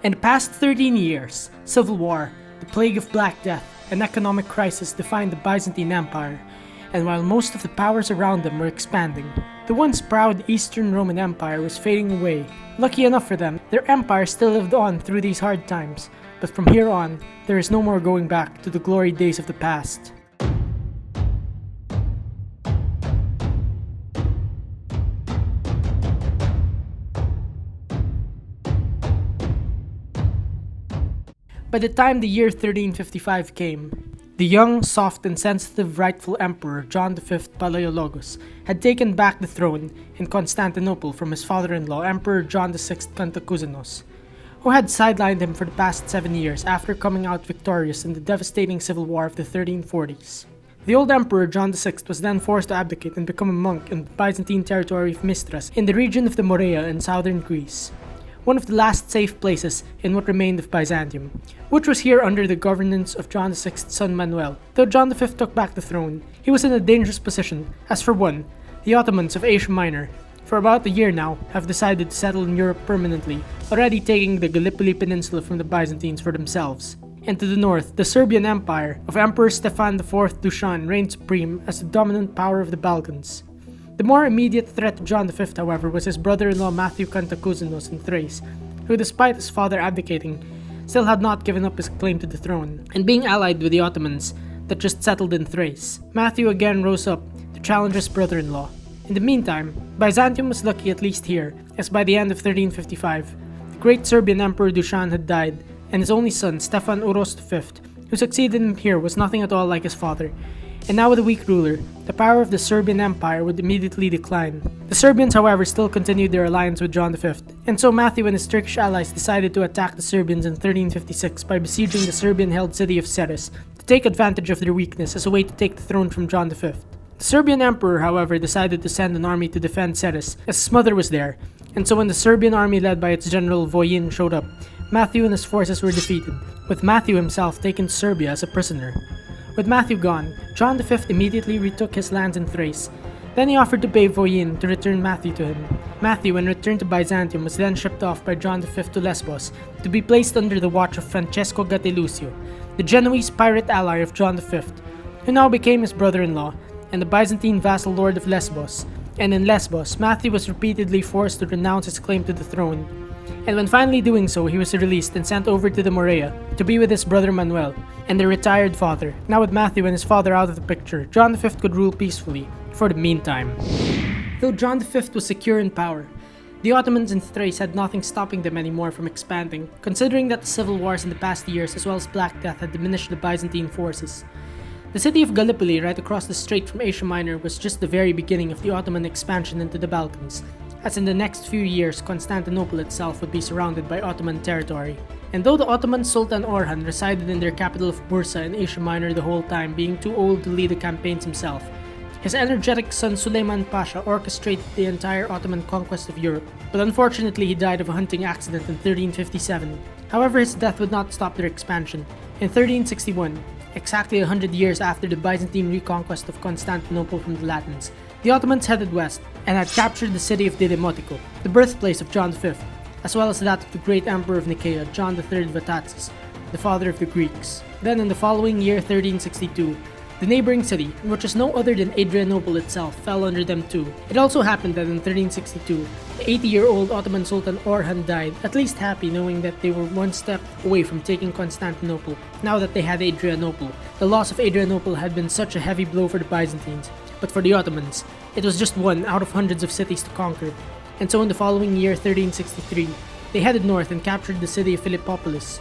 In the past 13 years, civil war, the plague of Black Death, and economic crisis defined the Byzantine Empire, and while most of the powers around them were expanding, the once proud Eastern Roman Empire was fading away. Lucky enough for them, their empire still lived on through these hard times, but from here on, there is no more going back to the glory days of the past. By the time the year 1355 came, the young, soft, and sensitive rightful emperor John V Palaiologos had taken back the throne in Constantinople from his father-in-law Emperor John VI Cantacuzenos, who had sidelined him for the past 7 years after coming out victorious in the devastating civil war of the 1340s. The old emperor John VI was then forced to abdicate and become a monk in the Byzantine territory of Mistras in the region of the Morea in southern Greece, one of the last safe places in what remained of Byzantium, which was here under the governance of John VI's son Manuel. Though John V took back the throne, he was in a dangerous position, as for one, the Ottomans of Asia Minor, for about a year now, have decided to settle in Europe permanently, already taking the Gallipoli Peninsula from the Byzantines for themselves. And to the north, the Serbian Empire of Emperor Stefan IV Dusan reigned supreme as the dominant power of the Balkans. The more immediate threat to John V, however, was his brother-in-law Matthew Cantacuzenos in Thrace, who, despite his father abdicating, still had not given up his claim to the throne, and being allied with the Ottomans that just settled in Thrace, Matthew again rose up to challenge his brother-in-law. In the meantime, Byzantium was lucky at least here, as by the end of 1355, the great Serbian Emperor Dusan had died, and his only son, Stefan Uros V, who succeeded him here, was nothing at all like his father, and now with a weak ruler, the power of the Serbian Empire would immediately decline. The Serbians, however, still continued their alliance with John V, and so Matthew and his Turkish allies decided to attack the Serbians in 1356 by besieging the Serbian-held city of Ceres to take advantage of their weakness as a way to take the throne from John V. The Serbian emperor, however, decided to send an army to defend Ceres, as his mother was there, and so when the Serbian army led by its general Vojin showed up, Matthew and his forces were defeated, with Matthew himself taken to Serbia as a prisoner. With Matthew gone, John V immediately retook his lands in Thrace. Then he offered to pay Vojin to return Matthew to him. Matthew, when returned to Byzantium, was then shipped off by John V to Lesbos to be placed under the watch of Francesco Gattilusio, the Genoese pirate ally of John V, who now became his brother-in-law and the Byzantine vassal lord of Lesbos. And in Lesbos, Matthew was repeatedly forced to renounce his claim to the throne. And when finally doing so, he was released and sent over to the Morea to be with his brother Manuel and their retired father. Now with Matthew and his father out of the picture, John V could rule peacefully for the meantime. Though John V was secure in power, the Ottomans in Thrace had nothing stopping them anymore from expanding, considering that the civil wars in the past years as well as Black Death had diminished the Byzantine forces. The city of Gallipoli, right across the strait from Asia Minor, was just the very beginning of the Ottoman expansion into the Balkans, as in the next few years Constantinople itself would be surrounded by Ottoman territory. And though the Ottoman Sultan Orhan resided in their capital of Bursa in Asia Minor the whole time, being too old to lead the campaigns himself, his energetic son Suleiman Pasha orchestrated the entire Ottoman conquest of Europe, but unfortunately he died of a hunting accident in 1357. However, his death would not stop their expansion. In 1361, exactly 100 years after the Byzantine reconquest of Constantinople from the Latins, the Ottomans headed west and had captured the city of Didymotiko, the birthplace of John V, as well as that of the great emperor of Nicaea, John III Vatatzes, the father of the Greeks. Then in the following year 1362, the neighboring city, which is no other than Adrianople itself, fell under them too. It also happened that in 1362, the 80-year-old Ottoman Sultan Orhan died, at least happy knowing that they were one step away from taking Constantinople, now that they had Adrianople. The loss of Adrianople had been such a heavy blow for the Byzantines, but for the Ottomans, it was just one out of hundreds of cities to conquer. And so in the following year 1363, they headed north and captured the city of Philippopolis.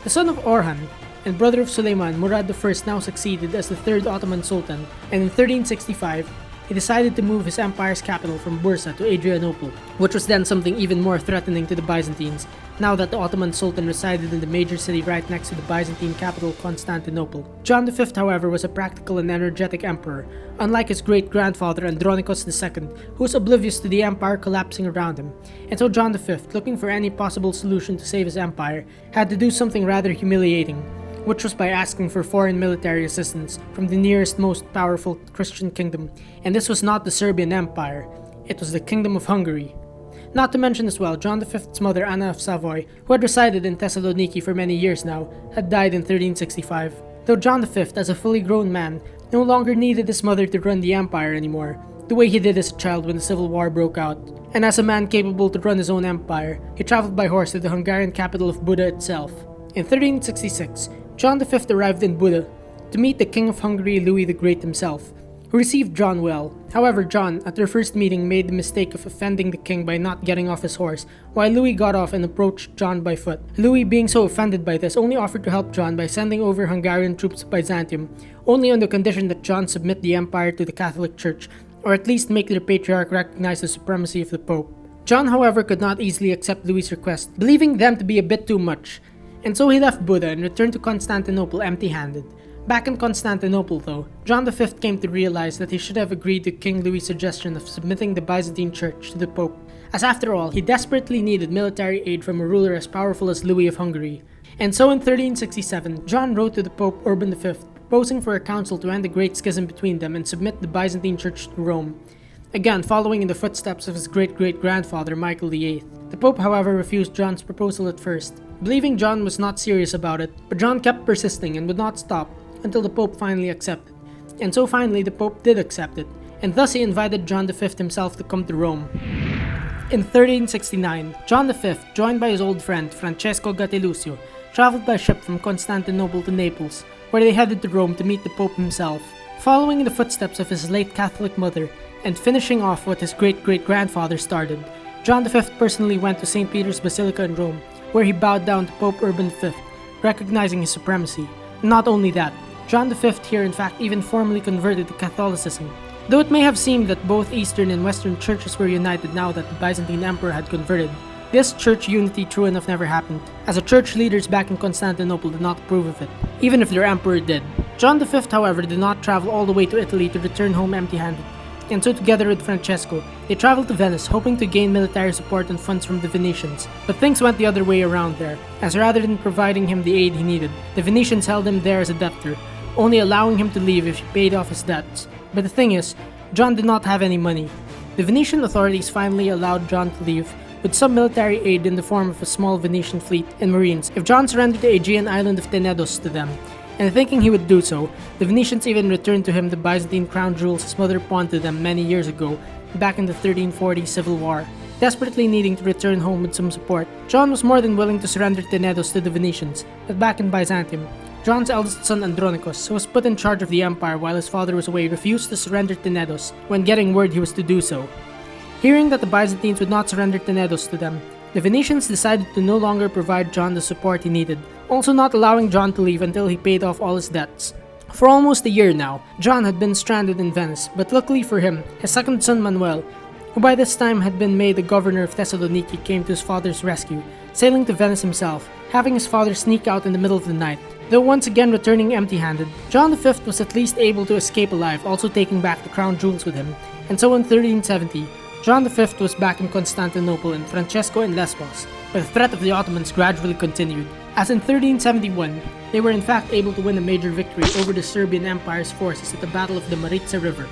The son of Orhan and brother of Suleiman, Murad I now succeeded as the third Ottoman Sultan, and in 1365, he decided to move his empire's capital from Bursa to Adrianople, which was then something even more threatening to the Byzantines, now that the Ottoman Sultan resided in the major city right next to the Byzantine capital Constantinople. John V, however, was a practical and energetic emperor, unlike his great-grandfather Andronikos II, who was oblivious to the empire collapsing around him, and so John V, looking for any possible solution to save his empire, had to do something rather humiliating, which was by asking for foreign military assistance from the nearest most powerful Christian kingdom, and this was not the Serbian Empire, it was the Kingdom of Hungary. Not to mention as well, John V's mother Anna of Savoy, who had resided in Thessaloniki for many years now, had died in 1365. Though John V, as a fully grown man, no longer needed his mother to run the empire anymore, the way he did as a child when the Civil War broke out. And as a man capable to run his own empire, he traveled by horse to the Hungarian capital of Buda itself. In 1366, John V arrived in Buda to meet the King of Hungary Louis the Great himself, who received John well. However, John, at their first meeting, made the mistake of offending the king by not getting off his horse, while Louis got off and approached John by foot. Louis, being so offended by this, only offered to help John by sending over Hungarian troops to Byzantium, only on the condition that John submit the empire to the Catholic Church, or at least make their patriarch recognize the supremacy of the Pope. John, however, could not easily accept Louis' request, believing them to be a bit too much, and so he left Buda and returned to Constantinople empty-handed. Back in Constantinople, though, John V came to realize that he should have agreed to King Louis' suggestion of submitting the Byzantine Church to the Pope, as after all, he desperately needed military aid from a ruler as powerful as Louis of Hungary. And so in 1367, John wrote to the Pope Urban V, proposing for a council to end the great schism between them and submit the Byzantine Church to Rome, again following in the footsteps of his great-great-grandfather Michael VIII. The Pope, however, refused John's proposal at first, believing John was not serious about it, but John kept persisting and would not stop until the Pope finally accepted. And so finally the Pope did accept it, and thus he invited John V himself to come to Rome. In 1369, John V, joined by his old friend Francesco Gattilusio, traveled by ship from Constantinople to Naples, where they headed to Rome to meet the Pope himself. Following in the footsteps of his late Catholic mother, and finishing off what his great-great-grandfather started, John V personally went to St. Peter's Basilica in Rome, where he bowed down to Pope Urban V, recognizing his supremacy. Not only that, John V here in fact even formally converted to Catholicism. Though it may have seemed that both Eastern and Western churches were united now that the Byzantine Emperor had converted, this church unity true enough never happened, as the church leaders back in Constantinople did not approve of it, even if their emperor did. John V, however, did not travel all the way to Italy to return home empty-handed, and so together with Francesco, they traveled to Venice hoping to gain military support and funds from the Venetians. But things went the other way around there, as rather than providing him the aid he needed, the Venetians held him there as a debtor, only allowing him to leave if he paid off his debts. But the thing is, John did not have any money. The Venetian authorities finally allowed John to leave, with some military aid in the form of a small Venetian fleet and marines, if John surrendered the Aegean island of Tenedos to them. And thinking he would do so, the Venetians even returned to him the Byzantine crown jewels his mother pawned to them many years ago, back in the 1340 Civil War. Desperately needing to return home with some support, John was more than willing to surrender Tenedos to the Venetians, but back in Byzantium, John's eldest son Andronikos, who was put in charge of the empire while his father was away, refused to surrender Tenedos when getting word he was to do so. Hearing that the Byzantines would not surrender Tenedos to them, the Venetians decided to no longer provide John the support he needed, also not allowing John to leave until he paid off all his debts. For almost a year now, John had been stranded in Venice, but luckily for him, his second son Manuel, who by this time had been made the governor of Thessaloniki, came to his father's rescue, sailing to Venice himself, having his father sneak out in the middle of the night. Though once again returning empty-handed, John V was at least able to escape alive, also taking back the crown jewels with him, and so in 1370, John V was back in Constantinople and Francesco in Lesbos, but the threat of the Ottomans gradually continued, as in 1371, they were in fact able to win a major victory over the Serbian Empire's forces at the Battle of the Maritsa River.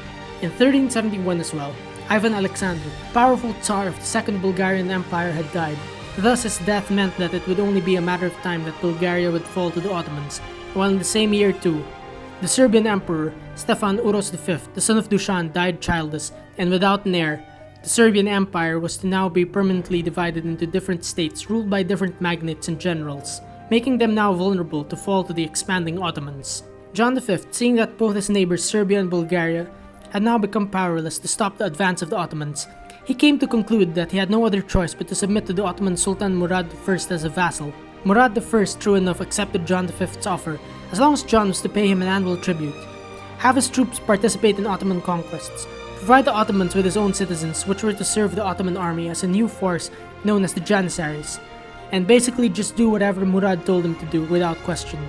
In 1371 as well, Ivan Alexander, powerful Tsar of the Second Bulgarian Empire, had died. Thus his death meant that it would only be a matter of time that Bulgaria would fall to the Ottomans, while in the same year too, the Serbian Emperor, Stefan Uros V, the son of Dusan, died childless, and without an heir. The Serbian Empire was to now be permanently divided into different states ruled by different magnates and generals, making them now vulnerable to fall to the expanding Ottomans. John V, seeing that both his neighbors Serbia and Bulgaria had now become powerless to stop the advance of the Ottomans, he came to conclude that he had no other choice but to submit to the Ottoman Sultan Murad I as a vassal. Murad I, true enough, accepted John V's offer, as long as John was to pay him an annual tribute, have his troops participate in Ottoman conquests, provide the Ottomans with his own citizens which were to serve the Ottoman army as a new force known as the Janissaries, and basically just do whatever Murad told him to do without question.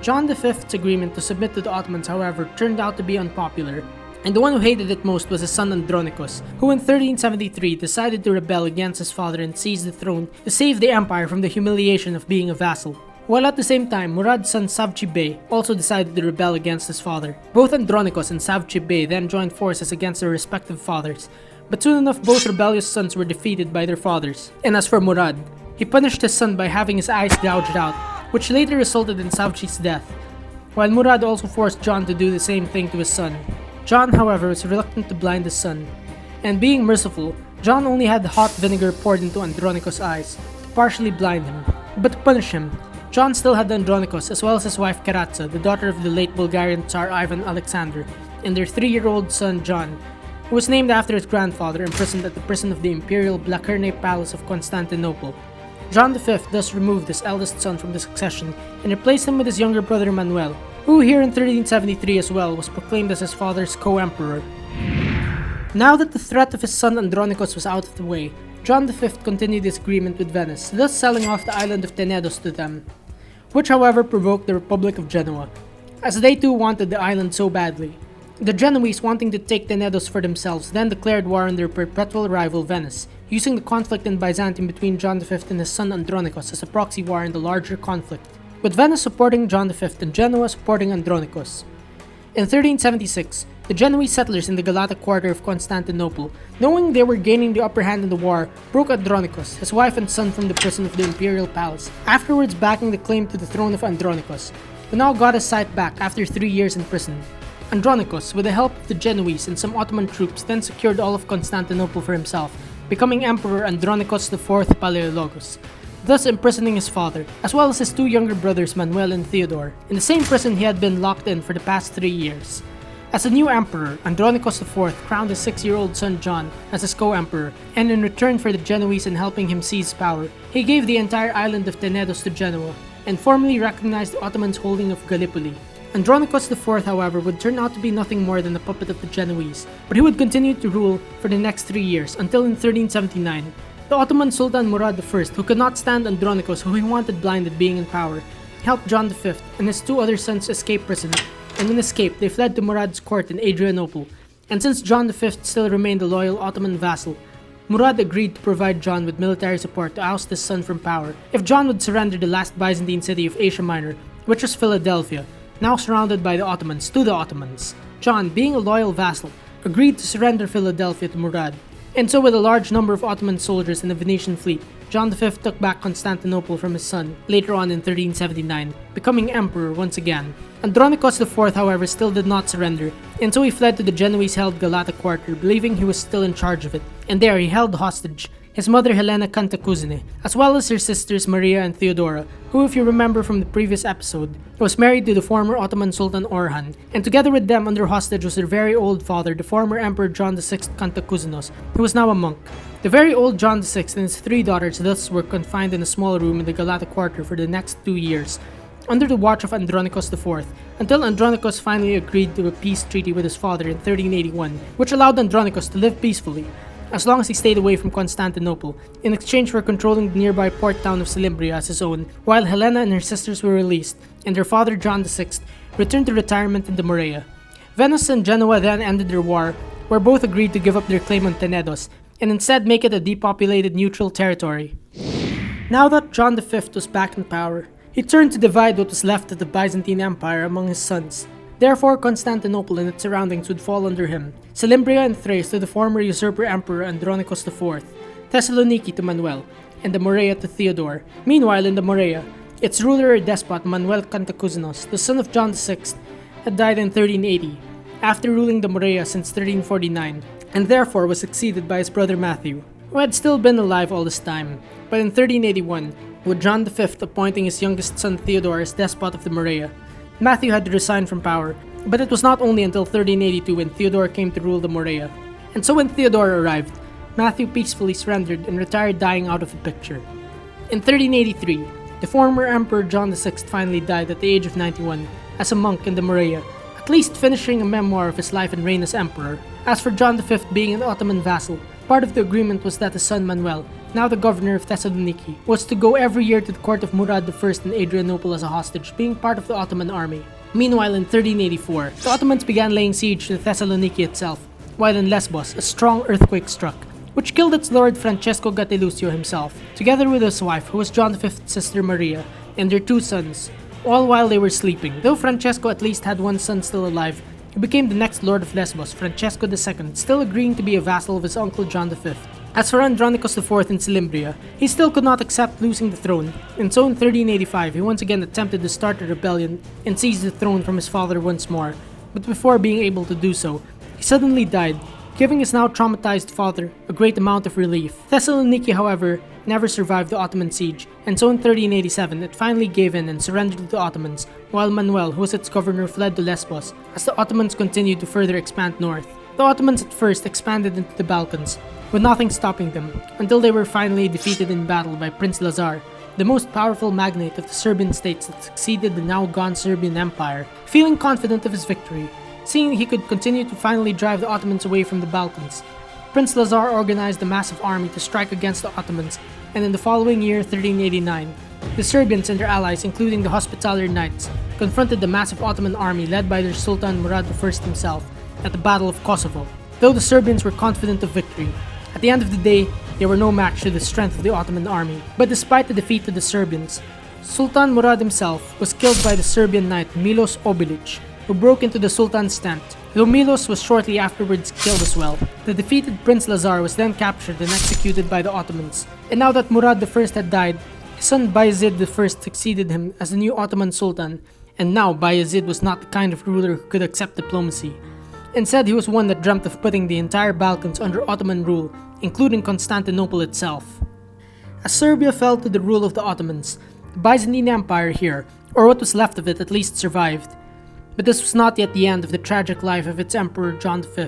John V's agreement to submit to the Ottomans, however, turned out to be unpopular, and the one who hated it most was his son Andronikos, who in 1373 decided to rebel against his father and seize the throne to save the empire from the humiliation of being a vassal. While at the same time, Murad's son Savci Bey also decided to rebel against his father. Both Andronikos and Savci Bey then joined forces against their respective fathers, but soon enough both rebellious sons were defeated by their fathers. And as for Murad, he punished his son by having his eyes gouged out, which later resulted in Savci's death, while Murad also forced John to do the same thing to his son. John, however, was reluctant to blind his son, and being merciful, John only had hot vinegar poured into Andronikos' eyes to partially blind him. But to punish him, John still had Andronikos as well as his wife Karatza, the daughter of the late Bulgarian Tsar Ivan Alexander, and their 3-year-old son John, who was named after his grandfather, imprisoned at the prison of the Imperial Blachernae Palace of Constantinople. John V thus removed his eldest son from the succession and replaced him with his younger brother Manuel, who here in 1373 as well was proclaimed as his father's co-emperor. Now that the threat of his son Andronikos was out of the way, John V continued his agreement with Venice, thus selling off the island of Tenedos to them, which however provoked the Republic of Genoa, as they too wanted the island so badly. The Genoese, wanting to take Tenedos for themselves, then declared war on their perpetual rival Venice, using the conflict in Byzantium between John V and his son Andronikos as a proxy war in the larger conflict, with Venice supporting John V and Genoa supporting Andronikos. In 1376, the Genoese settlers in the Galata quarter of Constantinople, knowing they were gaining the upper hand in the war, broke Andronikos, his wife and son from the prison of the imperial palace, afterwards backing the claim to the throne of Andronikos, who now got his sight back after 3 years in prison. Andronikos, with the help of the Genoese and some Ottoman troops, then secured all of Constantinople for himself, becoming Emperor Andronikos IV Palaiologos, thus imprisoning his father, as well as his 2 younger brothers Manuel and Theodore, in the same prison he had been locked in for the past 3 years. As the new emperor, Andronikos IV crowned his 6-year-old son John as his co-emperor, and in return for the Genoese in helping him seize power, he gave the entire island of Tenedos to Genoa, and formally recognized the Ottomans' holding of Gallipoli. Andronikos IV, however, would turn out to be nothing more than a puppet of the Genoese, but he would continue to rule for the next 3 years, until in 1379, the Ottoman Sultan Murad I, who could not stand Andronikos, who he wanted blinded being in power, helped John V and his 2 other sons escape prison, and when escaped, they fled to Murad's court in Adrianople. And since John V still remained a loyal Ottoman vassal, Murad agreed to provide John with military support to oust his son from power if John would surrender the last Byzantine city of Asia Minor, which was Philadelphia, now surrounded by the Ottomans, to the Ottomans. John, being a loyal vassal, agreed to surrender Philadelphia to Murad. And so with a large number of Ottoman soldiers and a Venetian fleet, John V took back Constantinople from his son later on in 1379, becoming emperor once again. Andronikos IV, however, still did not surrender, and so he fled to the Genoese-held Galata quarter, believing he was still in charge of it, and there he held hostage his mother Helena Cantacuzene, as well as her sisters Maria and Theodora, who, if you remember from the previous episode, was married to the former Ottoman Sultan Orhan, and together with them under hostage was their very old father, the former Emperor John VI Cantacuzenos, who was now a monk. The very old John VI and his 3 daughters thus were confined in a small room in the Galata quarter for the next 2 years, under the watch of Andronikos IV, until Andronikos finally agreed to a peace treaty with his father in 1381, which allowed Andronikos to live peacefully, as long as he stayed away from Constantinople, in exchange for controlling the nearby port town of Salimbria as his own, while Helena and her sisters were released, and their father John VI returned to retirement in the Morea. Venice and Genoa then ended their war, where both agreed to give up their claim on Tenedos, and instead make it a depopulated neutral territory. Now that John V was back in power, he turned to divide what was left of the Byzantine Empire among his sons. Therefore, Constantinople and its surroundings would fall under him, Salimbria and Thrace to the former usurper emperor Andronikos IV, Thessaloniki to Manuel, and the Morea to Theodore. Meanwhile, in the Morea, its ruler or despot Manuel Cantacuzenos, the son of John VI, had died in 1380, after ruling the Morea since 1349, and therefore was succeeded by his brother Matthew, who had still been alive all this time. But in 1381, with John V appointing his youngest son Theodore as despot of the Morea, Matthew had to resign from power, but it was not only until 1382 when Theodore came to rule the Morea. And so when Theodore arrived, Matthew peacefully surrendered and retired, dying out of the picture. In 1383, the former Emperor John VI finally died at the age of 91 as a monk in the Morea, at least finishing a memoir of his life and reign as emperor. As for John V being an Ottoman vassal, part of the agreement was that his son Manuel, now the governor of Thessaloniki, was to go every year to the court of Murad I in Adrianople as a hostage, being part of the Ottoman army. Meanwhile, in 1384, the Ottomans began laying siege to Thessaloniki itself, while in Lesbos, a strong earthquake struck, which killed its lord Francesco Gattilusio himself, together with his wife, who was John V's sister Maria, and their 2 sons, all while they were sleeping, though Francesco at least had 1 son still alive, he became the next Lord of Lesbos, Francesco II, still agreeing to be a vassal of his uncle John V. As for Andronikos IV in Silimbria, he still could not accept losing the throne, and so in 1385 he once again attempted to start a rebellion and seize the throne from his father once more, but before being able to do so, he suddenly died, giving his now traumatized father a great amount of relief. Thessaloniki, however, never survived the Ottoman siege, and so in 1387 it finally gave in and surrendered to the Ottomans, while Manuel, who was its governor, fled to Lesbos as the Ottomans continued to further expand north. The Ottomans at first expanded into the Balkans, with nothing stopping them, until they were finally defeated in battle by Prince Lazar, the most powerful magnate of the Serbian states that succeeded the now gone Serbian Empire. Feeling confident of his victory, seeing he could continue to finally drive the Ottomans away from the Balkans, Prince Lazar organized a massive army to strike against the Ottomans, and in the following year, 1389, the Serbians and their allies, including the Hospitaller Knights, confronted the massive Ottoman army led by their Sultan Murad I himself at the Battle of Kosovo. Though the Serbians were confident of victory, at the end of the day, they were no match to the strength of the Ottoman army. But despite the defeat to the Serbians, Sultan Murad himself was killed by the Serbian knight Milos Obilic, who broke into the Sultan's tent, though Milos was shortly afterwards killed as well. The defeated Prince Lazar was then captured and executed by the Ottomans, and now that Murad I had died, his son Bayezid I succeeded him as the new Ottoman Sultan, and now Bayezid was not the kind of ruler who could accept diplomacy. Instead, he was one that dreamt of putting the entire Balkans under Ottoman rule, including Constantinople itself. As Serbia fell to the rule of the Ottomans, the Byzantine Empire here, or what was left of it, at least survived. But this was not yet the end of the tragic life of its emperor John V.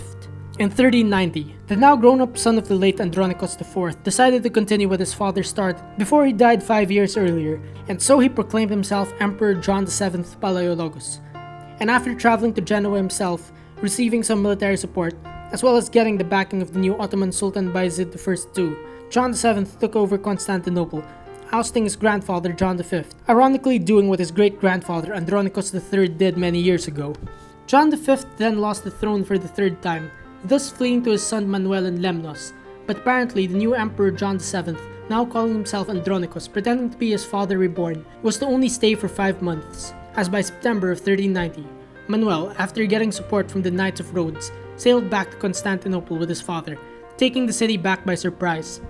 In 1390, the now grown-up son of the late Andronikos IV decided to continue what his father started before he died 5 years earlier, and so he proclaimed himself Emperor John VII Palaiologos. And after traveling to Genoa himself, receiving some military support, as well as getting the backing of the new Ottoman Sultan Bayezid I too, John VII took over Constantinople, ousting his grandfather John V, ironically doing what his great-grandfather Andronikos III did many years ago. John V then lost the throne for the third time, thus fleeing to his son Manuel in Lemnos, but apparently the new Emperor John VII, now calling himself Andronikos, pretending to be his father reborn, was to only stay for 5 months, as by September of 1390, Manuel, after getting support from the Knights of Rhodes, sailed back to Constantinople with his father, taking the city back by surprise.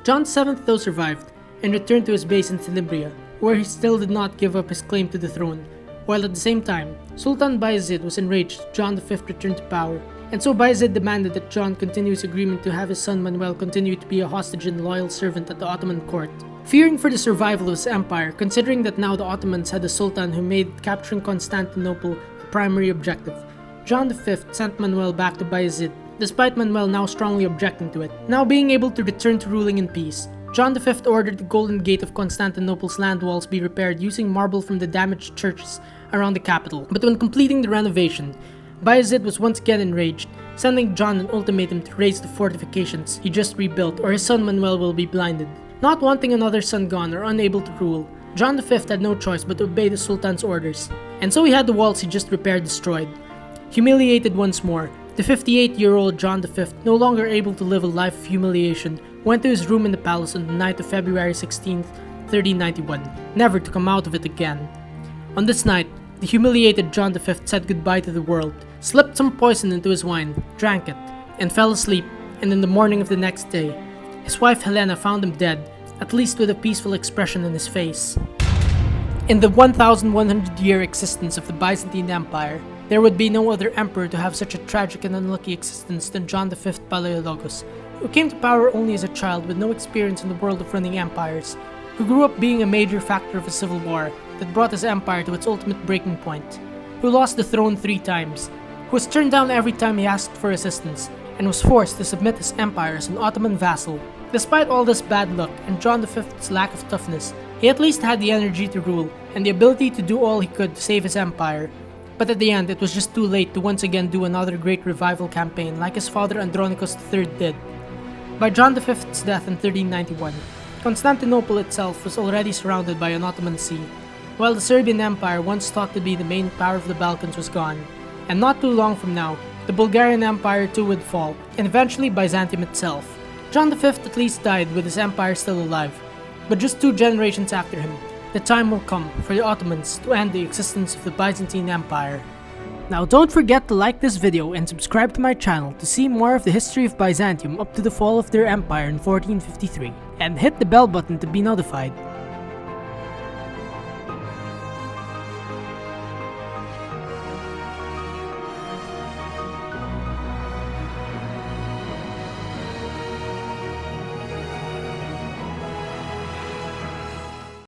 John VII though survived, and returned to his base in Silimbria, where he still did not give up his claim to the throne, while at the same time, Sultan Bayezid was enraged John V returned to power, and so Bayezid demanded that John continue his agreement to have his son Manuel continue to be a hostage and loyal servant at the Ottoman court. Fearing for the survival of his empire, considering that now the Ottomans had a sultan who made capturing Constantinople primary objective, John V sent Manuel back to Bayezid, despite Manuel now strongly objecting to it. Now being able to return to ruling in peace, John V ordered the Golden Gate of Constantinople's land walls be repaired using marble from the damaged churches around the capital. But when completing the renovation, Bayezid was once again enraged, sending John an ultimatum to raise the fortifications he just rebuilt or his son Manuel will be blinded. Not wanting another son gone or unable to rule, John V had no choice but to obey the Sultan's orders, and so he had the walls he just repaired destroyed. Humiliated once more, the 58-year-old John V, no longer able to live a life of humiliation, went to his room in the palace on the night of February 16, 1391, never to come out of it again. On this night, the humiliated John V said goodbye to the world, slipped some poison into his wine, drank it, and fell asleep, and in the morning of the next day, his wife Helena found him dead, at least with a peaceful expression on his face. In the 1,100-year existence of the Byzantine Empire, there would be no other emperor to have such a tragic and unlucky existence than John V Palaiologos, who came to power only as a child with no experience in the world of running empires, who grew up being a major factor of a civil war that brought his empire to its ultimate breaking point, who lost the throne 3 times, who was turned down every time he asked for assistance, and was forced to submit his empire as an Ottoman vassal. Despite all this bad luck and John V's lack of toughness, he at least had the energy to rule and the ability to do all he could to save his empire. But at the end, it was just too late to once again do another great revival campaign like his father Andronikos III did. By John V's death in 1391, Constantinople itself was already surrounded by an Ottoman sea, while the Serbian Empire, once thought to be the main power of the Balkans, was gone. And not too long from now, the Bulgarian Empire too would fall, and eventually Byzantium itself. John V at least died with his empire still alive, but just 2 generations after him, the time will come for the Ottomans to end the existence of the Byzantine Empire. Now don't forget to like this video and subscribe to my channel to see more of the history of Byzantium up to the fall of their empire in 1453, and hit the bell button to be notified.